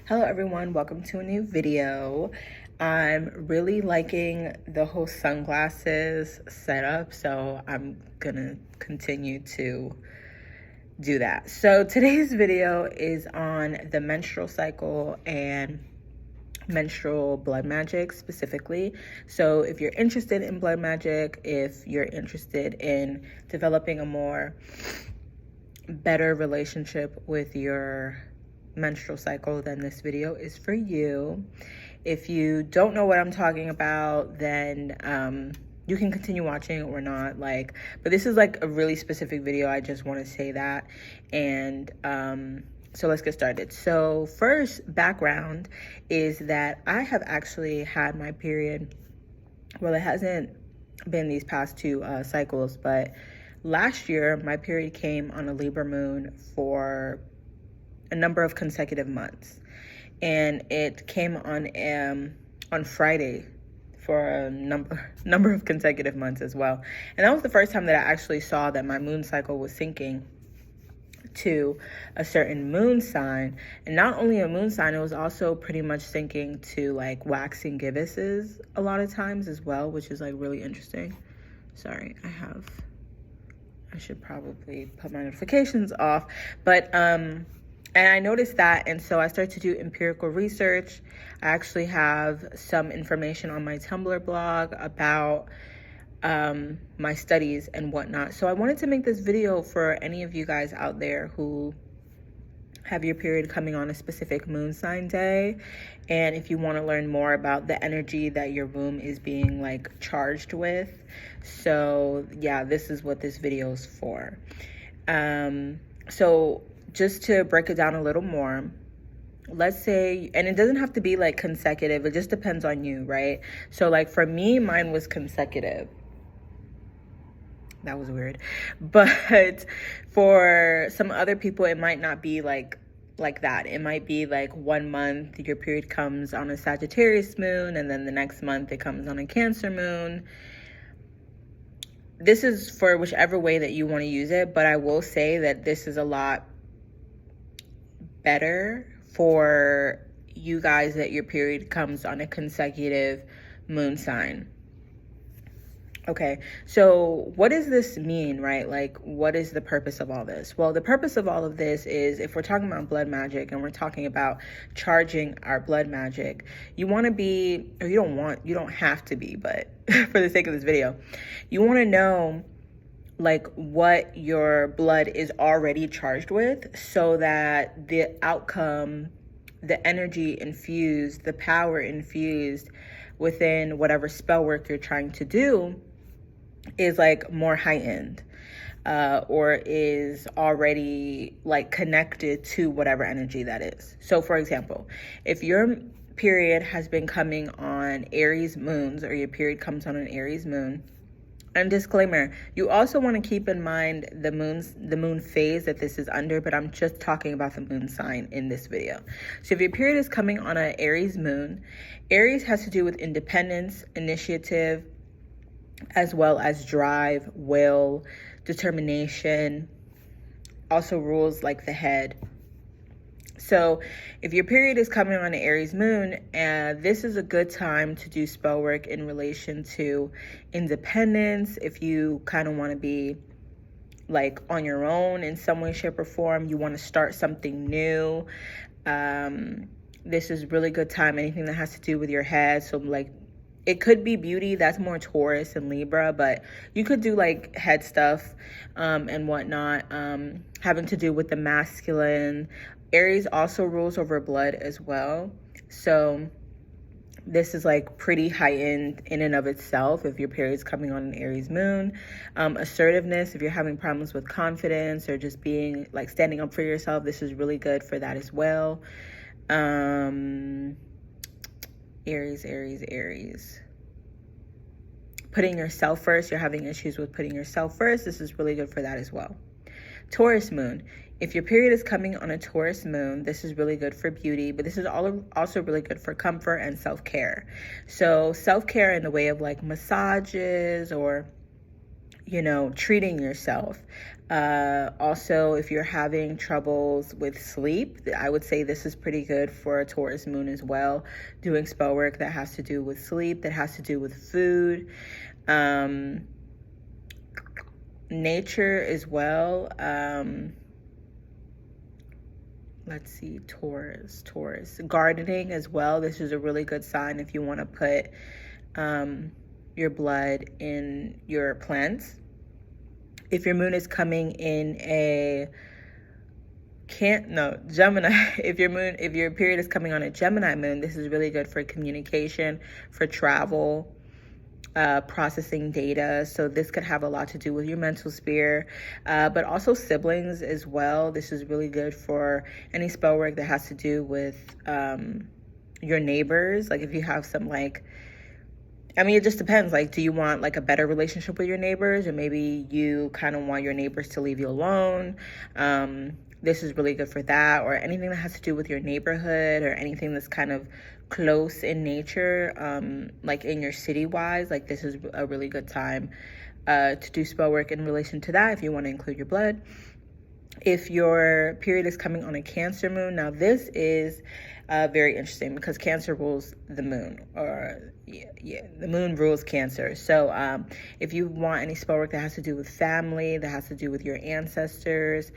Hello everyone, welcome to a new video. I'm really liking the whole sunglasses setup, so I'm gonna continue to do that. So today's video is on the menstrual cycle and menstrual blood magic specifically. So if you're interested in blood magic, if you're interested in developing a more better relationship with your menstrual cycle, then this video is for you. If you don't know what I'm talking about, then you can continue watching or not, but this is like a really specific video. I just want to say that. And so let's get started. So first, background is that I have actually had my period. Well, it hasn't been these past two cycles, but last year my period came on a Libra moon for a number of consecutive months, and it came on Friday for a number of consecutive months as well. And that was the first time that I actually saw that my moon cycle was syncing to a certain moon sign. And not only a moon sign, it was also pretty much syncing to like waxing gibbouses a lot of times as well, which is like really interesting. Sorry, I should probably put my notifications off, but and I noticed that, and so I started to do empirical research. I actually have some information on my Tumblr blog about my studies and whatnot. So I wanted to make this video for any of you guys out there who have your period coming on a specific moon sign day, and if you want to learn more about the energy that your womb is being like charged with. So yeah, this is what this video is for. So just to break it down a little more, let's say, and it doesn't have to be like consecutive, it just depends on you, right? So like for me, mine was consecutive. That was weird. But for some other people, it might not be like that. It might be like 1 month your period comes on a Sagittarius moon, and then the next month it comes on a Cancer moon. This is for whichever way that you want to use it, but I will say that this is a lot better for you guys that your period comes on a consecutive moon sign. Okay, so what does this mean, right? Like, what is the purpose of all this? Well, the purpose of all of this is, if we're talking about blood magic and we're talking about charging our blood magic, you want to be, or you don't have to be, but for the sake of this video, you want to know like what your blood is already charged with, so that the outcome, the energy infused, the power infused within whatever spell work you're trying to do is like more heightened, or is already like connected to whatever energy that is. So for example, if your period has been coming on Aries moons, or your period comes on an Aries moon, and disclaimer, you also want to keep in mind the moon phase that this is under, but I'm just talking about the moon sign in this video. So if your period is coming on an Aries moon, Aries has to do with independence, initiative, as well as drive, will, determination, also rules like the head. So if your period is coming on an Aries moon, this is a good time to do spell work in relation to independence. If you kind of want to be like on your own in some way, shape, or form, you want to start something new, this is really good time. Anything that has to do with your head, so like it could be beauty, that's more Taurus and Libra, but you could do like head stuff and whatnot, having to do with the masculine. Aries also rules over blood as well. So this is like pretty heightened in and of itself if your period's coming on an Aries moon. Assertiveness, if you're having problems with confidence or just being like standing up for yourself, this is really good for that as well. Aries. Putting yourself first, you're having issues with putting yourself first, this is really good for that as well. Taurus moon, if your period is coming on a Taurus moon, this is really good for beauty, but this is also really good for comfort and self-care. So self-care in the way of like massages, or treating yourself. Also, if you're having troubles with sleep, I would say this is pretty good for a Taurus moon as well. Doing spell work that has to do with sleep, that has to do with food, nature as well. Let's see, Taurus. Gardening as well. This is a really good sign if you want to put your blood in your plants. If your moon is coming in Gemini. If your period is coming on a Gemini moon, this is really good for communication, for travel, processing data. So this could have a lot to do with your mental sphere, but also siblings as well. This is really good for any spell work that has to do with your neighbors. Like if you have some it just depends. Do you want a better relationship with your neighbors, or maybe you kind of want your neighbors to leave you alone? This is really good for that, or anything that has to do with your neighborhood, or anything that's kind of close in nature, in your city-wise. This is a really good time to do spell work in relation to that if you want to include your blood. If your period is coming on a Cancer moon, now this is very interesting because Cancer rules the moon, the moon rules Cancer. So if you want any spell work that has to do with family, that has to do with your ancestors,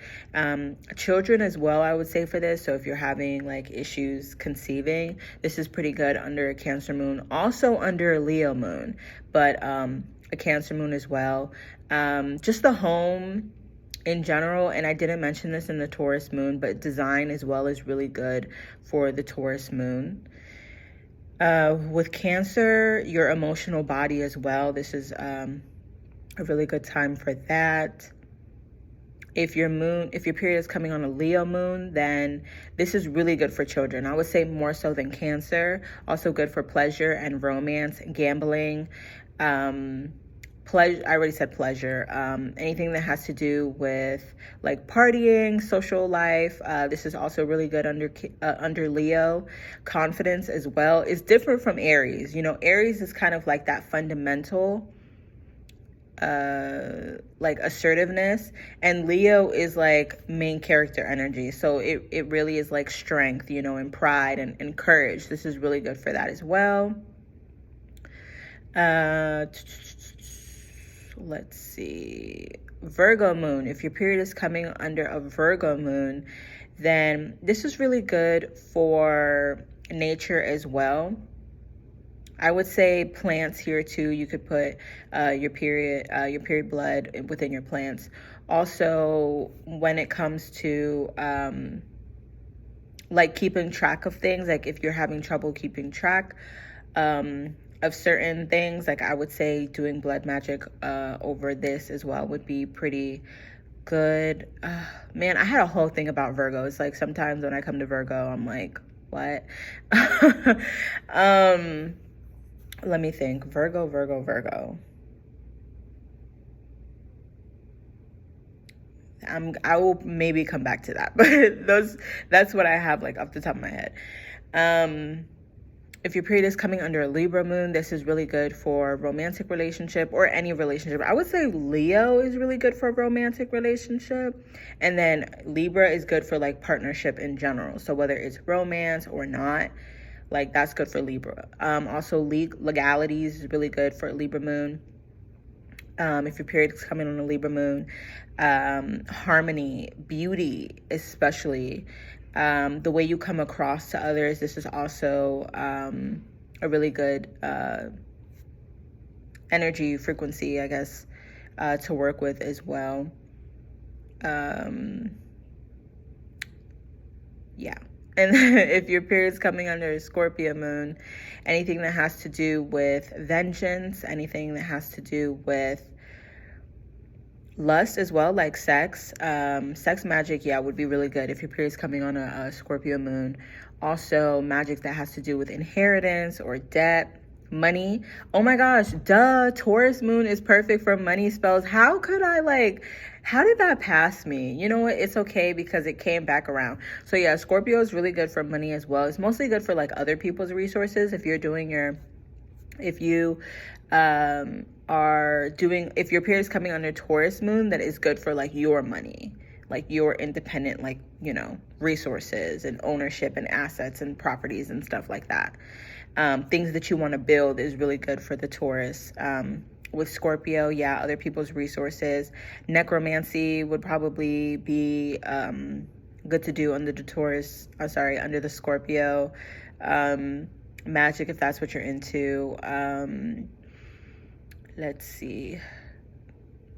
children as well, I would say for this. So if you're having issues conceiving, this is pretty good under a Cancer moon, also under a Leo moon, but a Cancer moon as well. Just the home in general, and I didn't mention this in the Taurus moon, but design as well is really good for the Taurus moon. With Cancer, your emotional body as well. This is a really good time for that. If your period is coming on a Leo moon, then this is really good for children. I would say more so than Cancer. Also good for pleasure and romance, gambling, pleasure. I already said pleasure. Anything that has to do with partying, social life. This is also really good under Leo. Confidence as well is different from Aries. Aries is kind of that fundamental, assertiveness, and Leo is main character energy. So it really is strength, and pride and courage. This is really good for that as well. Let's see, Virgo moon. If your period is coming under a Virgo moon, then this is really good for nature as well. I would say plants here too. You could put your period blood within your plants. Also, when it comes to keeping track of things, if you're having trouble keeping track of certain things, I would say doing blood magic over this as well would be pretty good. Man, I had a whole thing about Virgos. Sometimes when I come to Virgo, I'm like, what? Let me think. Virgo. I will maybe come back to that, but that's what I have off the top of my head. If your period is coming under a Libra moon, this is really good for romantic relationship or any relationship. I would say Leo is really good for a romantic relationship. And then Libra is good for partnership in general. So whether it's romance or not, that's good for Libra. Also legalities is really good for a Libra moon. If your period is coming on a Libra moon, harmony, beauty, especially, the way you come across to others. This is also a really good energy frequency, I guess, to work with as well. Yeah. And if your period's coming under a Scorpio moon, anything that has to do with vengeance, anything that has to do with lust as well, sex, sex magic, would be really good if your period's coming on a Scorpio moon. Also, magic that has to do with inheritance or debt, money. Oh my gosh, duh, Taurus moon is perfect for money spells. How did that pass me? You know what? It's okay because it came back around. So yeah, Scorpio is really good for money as well. It's mostly good for other people's resources. If you're doing your If you if your period is coming under Taurus moon, that is good for like your money, like your independent, like, resources and ownership and assets and properties and stuff like that. Things that you want to build is really good for the Taurus. With Scorpio, yeah, other people's resources. Necromancy would probably be good to do under the Taurus, under the Scorpio. Magic, if that's what you're into. Let's see.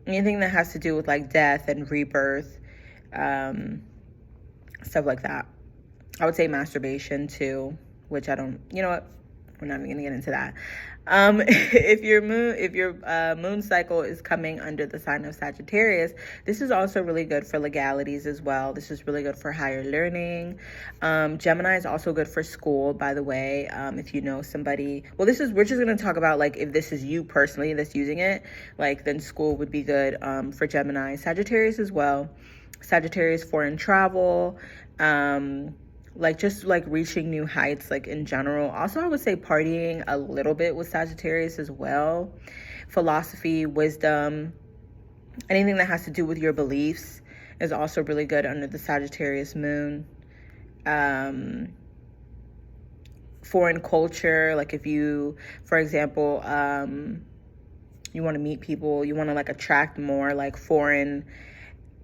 Anything that has to do with like death and rebirth, stuff like that. I would say masturbation too, which I don't, you know what? We're not even gonna get into that. If your moon cycle is coming under the sign of Sagittarius, this is also really good for legalities as well. This is really good for higher learning. Gemini is also good for school, by the way. If you know somebody, we're just gonna talk about like if this is you personally that's using it, like then school would be good for Gemini. Sagittarius as well. Sagittarius, foreign travel. Like just like reaching new heights, like in general. Also, I would say partying a little bit with Sagittarius as well. Philosophy, wisdom, anything that has to do with your beliefs is also really good under the Sagittarius moon. Foreign culture, like if you, for example, you want to meet people, you want to like attract more like foreign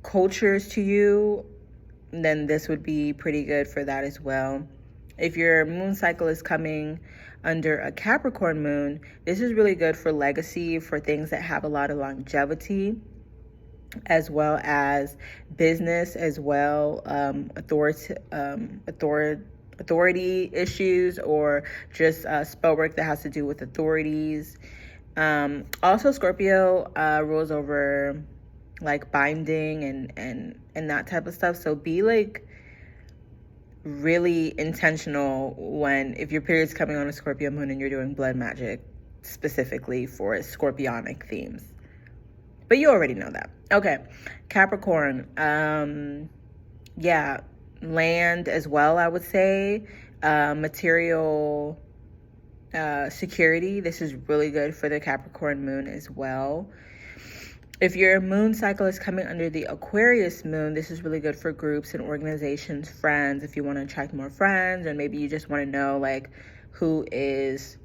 cultures to you, then this would be pretty good for that as well. If your moon cycle is coming under a Capricorn moon, this is really good for legacy, for things that have a lot of longevity, as well as business as well, authority issues, or just spell work that has to do with authorities. Also, Scorpio rules over like binding and that type of stuff. So be like really intentional if your period's coming on a Scorpio moon and you're doing blood magic specifically for scorpionic themes. But you already know that. Okay, Capricorn. Yeah, land as well, I would say. Material security. This is really good for the Capricorn moon as well. If your moon cycle is coming under the Aquarius moon, this is really good for groups and organizations, friends, if you want to attract more friends, or maybe you just want to know like who is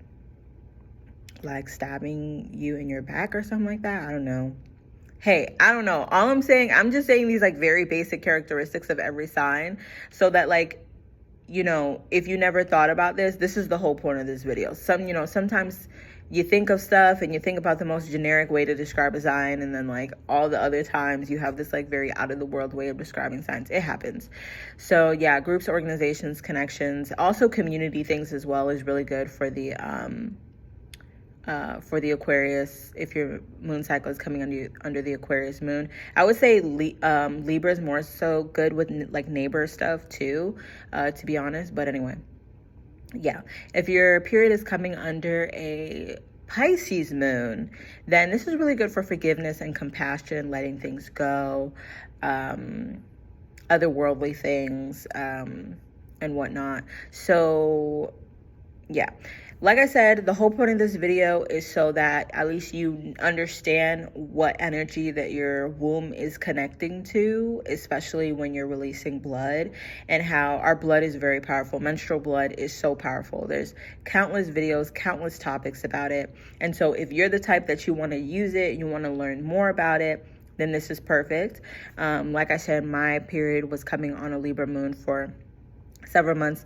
like stabbing you in your back or something like that. I don't know. Hey, I don't know. All I'm just saying these like very basic characteristics of every sign, so that like, if you never thought about this is the whole point of this video. Sometimes you think of stuff and you think about the most generic way to describe a sign, and then like all the other times you have this like very out of the world way of describing signs. It happens. So yeah, groups, organizations, connections, also community things as well is really good for the Aquarius. If your moon cycle is coming under the Aquarius moon, I would say Libra is more so good with like neighbor stuff too, to be honest. But anyway, yeah, if your period is coming under a Pisces moon, then this is really good for forgiveness and compassion, letting things go, otherworldly things, and whatnot. So yeah, like I said, the whole point of this video is so that at least you understand what energy that your womb is connecting to, especially when you're releasing blood, and how our blood is very powerful. Menstrual blood is so powerful. There's countless videos, countless topics about it. And so if you're the type that you want to use it, you want to learn more about it, then this is perfect. Like I said, my period was coming on a Libra moon for several months,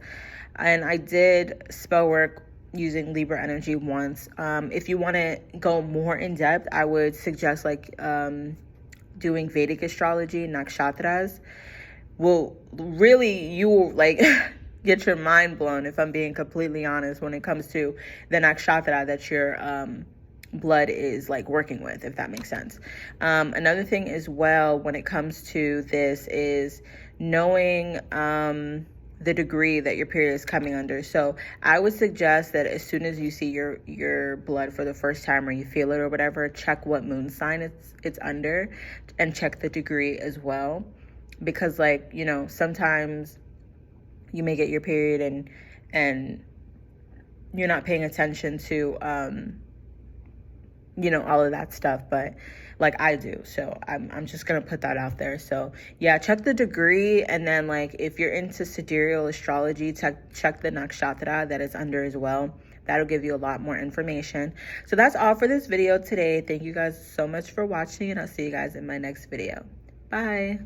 and I did spell work using Libra energy once. If you want to go more in depth, I would suggest like doing Vedic astrology, nakshatras. Will really, you will like get your mind blown, if I'm being completely honest, when it comes to the nakshatra that your blood is like working with, if that makes sense. Another thing as well when it comes to this is knowing the degree that your period is coming under. So I would suggest that as soon as you see your blood for the first time, or you feel it or whatever, check what moon sign it's under, and check the degree as well. Because like, sometimes you may get your period and you're not paying attention to, you know, all of that stuff, but like I do. So I'm just going to put that out there. So yeah, check the degree. And then like, if you're into sidereal astrology, check the nakshatra that is under as well. That'll give you a lot more information. So that's all for this video today. Thank you guys so much for watching, and I'll see you guys in my next video. Bye.